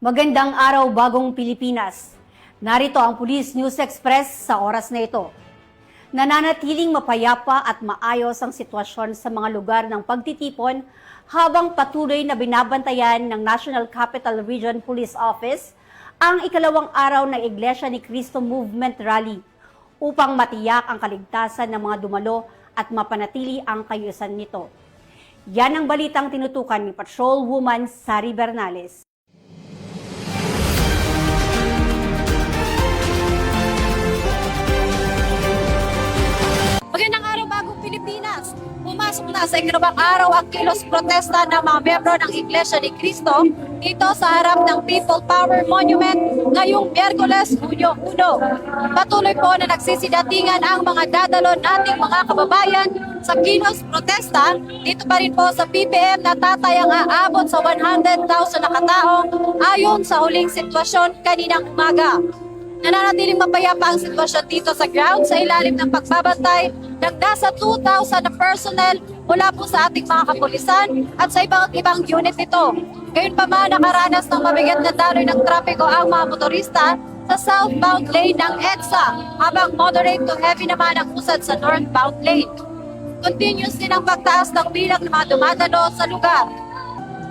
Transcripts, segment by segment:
Magandang araw, bagong Pilipinas. Narito ang Police News Express sa oras na ito. Nananatiling mapayapa at maayos ang sitwasyon sa mga lugar ng pagtitipon habang patuloy na binabantayan ng National Capital Region Police Office ang ikalawang araw ng Iglesia ni Cristo Movement Rally upang matiyak ang kaligtasan ng mga dumalo at mapanatili ang kaayusan nito. Yan ang balitang tinutukan ni Patrolwoman Sari Bernales. Magandang araw, bagong Pilipinas! Pumasok na sa ikalawang araw ang kilos protesta ng mga miyembro ng Iglesia ni Cristo dito sa harap ng People Power Monument ngayong Miyerkules, Hunyo 1. Patuloy po na nagsisidatingan ang mga dadalo nating mga kababayan sa kilos protesta. Dito pa rin po sa PPM na tatayang aabot sa 100,000 na katao ayon sa huling sitwasyon kaninang umaga. Nananatiling mapayapa ang sitwasyon dito sa ground sa ilalim ng pagbabantay ng nasa 2,000 na personnel mula po sa ating mga kapulisan at sa ibang unit nito. Gayunpaman, nakaranas ng mabigat na daloy ng trapiko ang mga motorista sa southbound lane ng EDSA habang moderate to heavy naman ang usad sa northbound lane. Continuous din ang pagtaas ng bilang ng mga dumadalo sa lugar.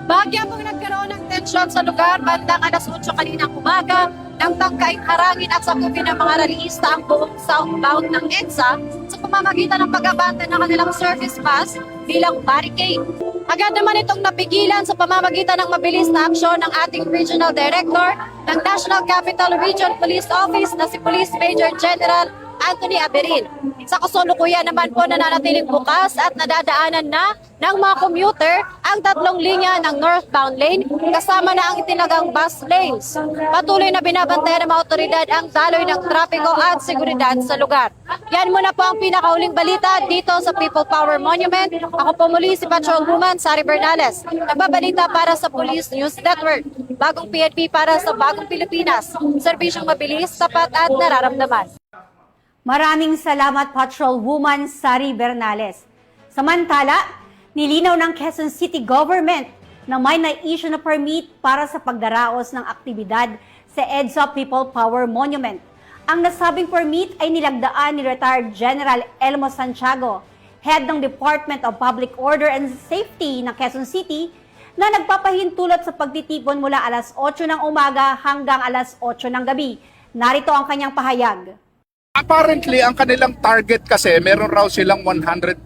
Bahagya pong nagkaroon ng tensyon sa lugar bandang alas 8 kaninang umaga nang tangkaing harangin at sakupin ng mga rallyista ang buong southbound ng EDSA sa pamamagitan ng pag-abante ng kanilang service bus bilang barricade. Agad naman itong napigilan sa pamamagitan ng mabilis na aksyon ng ating Regional Director ng National Capital Region Police Office na si Police Major General Anthony Aberin. Sa kasalukuyan naman po nananatiling bukas at nadadaanan na ng mga commuter ang tatlong linya ng northbound lane kasama na ang itinagang bus lanes. Patuloy na binabantayan ng mga otoridad ang daloy ng trapiko at seguridad sa lugar. Yan muna po ang pinakauling balita dito sa People Power Monument. Ako po muli si Patrolwoman Sari Bernales. Nagbabalita para sa Police News Network. Bagong PNP para sa bagong Pilipinas. Serbisyong mabilis, tapat at nararamdaman. Maraming salamat, Patrolwoman Sari Bernales. Samantala, nilinaw ng Quezon City Government na may na-issue na permit para sa pagdaraos ng aktibidad sa EDSA People Power Monument. Ang nasabing permit ay nilagdaan ni Retired General Elmo Santiago, Head ng Department of Public Order and Safety ng Quezon City, na nagpapahintulot sa pagtitipon mula alas 8 ng umaga hanggang alas 8 ng gabi. Narito ang kanyang pahayag. Apparently, ang kanilang target kasi, meron raw silang 100,000.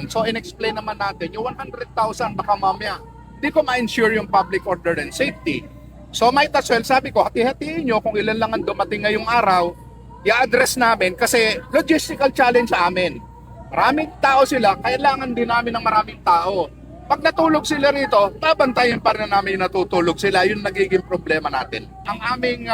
So, in-explain naman natin, yung 100,000 baka mamaya, hindi ko ma-ensure yung public order and safety. So, might as well, sabi ko, hati-hatiin nyo kung ilan lang ang dumating ngayong araw, i-address namin kasi logistical challenge sa amin. Maraming tao sila, kailangan din namin ng maraming tao. Pag natulog sila rito, babantayin pa rin namin natutulog sila. Yun nagiging problema natin. Ang aming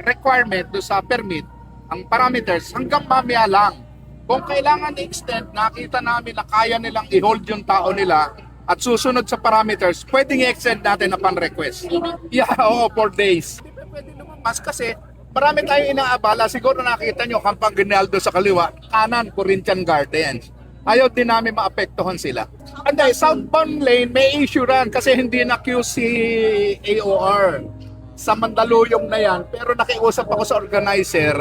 requirement do sa permit, ang parameters, hanggang mamaya lang. Kung kailangan i-extend, nakita namin na kaya nilang i-hold yung tao nila at susunod sa parameters, pwedeng i-extend natin upon request. Yeah, oo, 4 days. Pwede lumabas kasi marami tayong inaabala. Siguro nakita nyo, Kampang Ginaldo sa kaliwa, kanan, Corinthian Gardens. Ayaw din namin maapektuhan sila. And then, southbound lane, may issue rin kasi hindi na QC AOR. Sa Mandaluyong na yan, pero nakiusap ako sa organizer,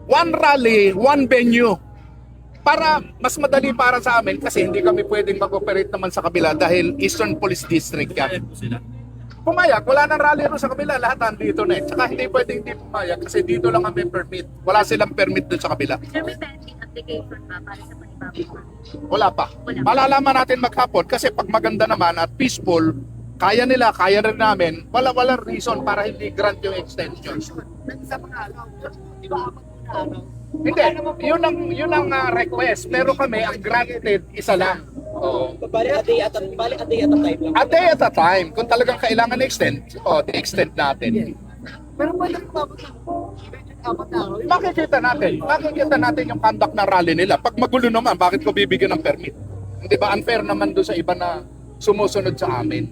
one rally, one venue. Para mas madali para sa amin kasi hindi kami pwedeng mag-operate naman sa kabila dahil Eastern Police District yan. Pumayag, wala nang rally rin sa kabila, lahat andito na eh. Tsaka hindi pwedeng hindi pumayag kasi dito lang kami permit. Wala silang permit dun sa kabila. Sir, may pending application ba para sa panibagong? Wala pa. Malalaman natin maghapon kasi pag maganda naman at peaceful, kaya nila, kaya rin namin, walang reason para hindi grant yung extension. Sa mga araw, di ba Hindi, yun ang request. Pero kami, ang granted, isa lang. Oo. Bali a day at a time lang. A day at a time. Kung talagang kailangan extend, i-extend natin. Pero pwede rin tapos ng apat na araw. Makikita natin yung conduct ng rally nila. Pag magulo naman, bakit ko bibigyan ng permit? Hindi ba unfair naman doon sa iba na sumusunod sa amin?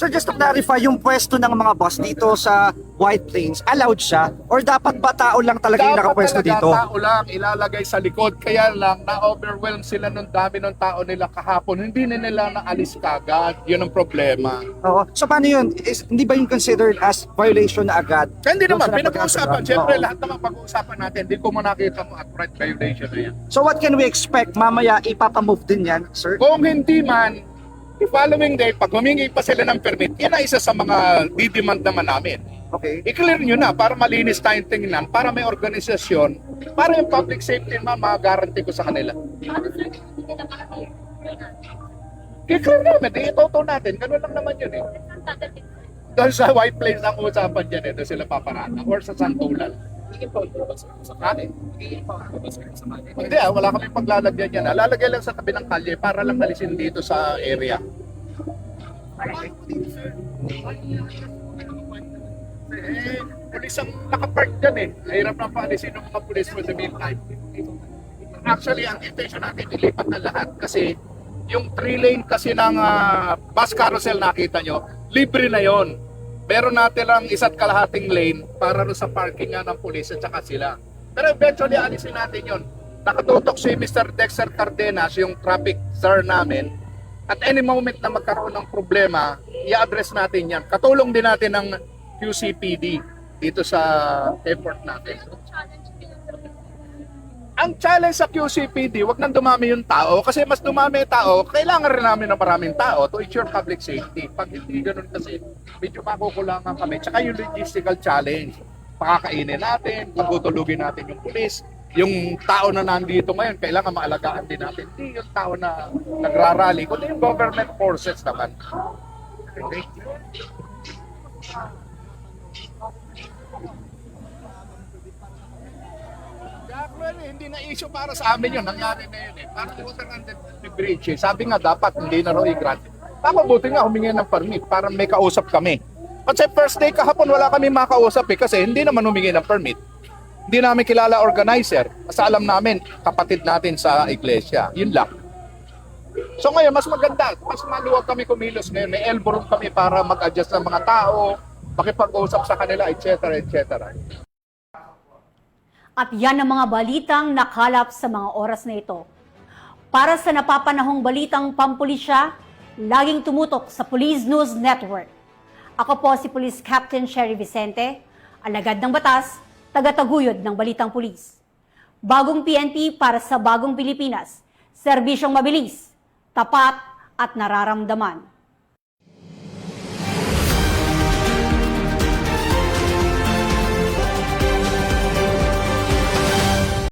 Sir, just to clarify, yung pwesto ng mga bus dito sa White Plains, allowed siya? Or dapat ba tao lang talaga yung nakapwesto talaga dito? tao lang ilalagay sa likod. Kaya lang, na-overwhelm sila nung dami ng tao nila kahapon. Hindi na nila naalis kagad. Yun ang problema. Oo. So paano yun? Hindi ba yung considered as violation na agad? Kaya hindi Doon naman, sa pinag-uusapan. napag-asapan? Siyempre, Oo. lahat naman pag-uusapan natin. Hindi ko mo nakita mo outright violation na yan. So what can we expect? Mamaya ipapamove din yan, sir? Kung hindi man, the following day, pag humingi pa sila ng permit, yan ang isa sa mga didemand naman namin. Okay. I-clear nyo na para malinis tayong tingnan, para may organisasyon, para yung public safety naman, ma-guarantee ko sa kanila. I-clear namin, itoto natin, ganun lang naman yun eh. Doon sa White Plains ang usapan dyan eh, doon sila paparata, or sa Santulan. Hindi wala kami paglalagyan yan. Lalagay lang sa tabi ng kalye para lang alisin dito sa area. Pulis ang nakapark dyan eh. Hirap na paalisin ng mga pulis for the meantime. Actually, ang intention natin, ilipat na lahat kasi yung 3-lane kasi ng bus carousel nakita nyo, libre na yon. Meron natin lang isa't kalahating lane para rin sa parking nga ng pulis at saka sila. Pero eventually, alisin natin yon. Nakatutok si Mr. Dexter Cardenas, yung traffic sir namin. At any moment na magkaroon ng problema, i-address natin yan. Katulong din natin ng QCPD dito sa effort natin. Ang challenge sa QCPD, wag nang dumami yung tao kasi mas dumami yung tao, kailangan rin namin ng maraming tao to ensure public safety. Pag hindi ganun kasi, medyo makukulangan kami. Tsaka yung logistical challenge, pakakainin natin, pagtutulugin natin yung pulis, yung tao na nandito ngayon, kailangan maalagaan din natin. Hindi yung tao na nagrarally, kundi yung government forces naman. Okay. Actually, hindi na issue para sa amin yun. Nangyari na yun eh. Para water under the bridge eh. Sabi nga dapat hindi na raw i-grant. Mabuti nga humingi ng permit para may kausap kami. Kasi first day kahapon wala kami makausap eh kasi hindi naman humingi ng permit. Hindi namin kilala organizer. Kasi alam namin, kapatid natin sa iglesia. Yun lang. So ngayon, mas maganda. Mas maluwag kami kumilos ngayon. May elbow room kami para mag-adjust ng mga tao, makipag-usap sa kanila, etc. etc. At yan ang mga balitang nakalap sa mga oras na ito. Para sa napapanahong balitang pampulisya, laging tumutok sa Police News Network. Ako po si Police Captain Sherry Vicente, alagad ng batas, tagataguyod ng balitang pulis. Bagong PNP para sa bagong Pilipinas, serbisyong mabilis, tapat at nararamdaman.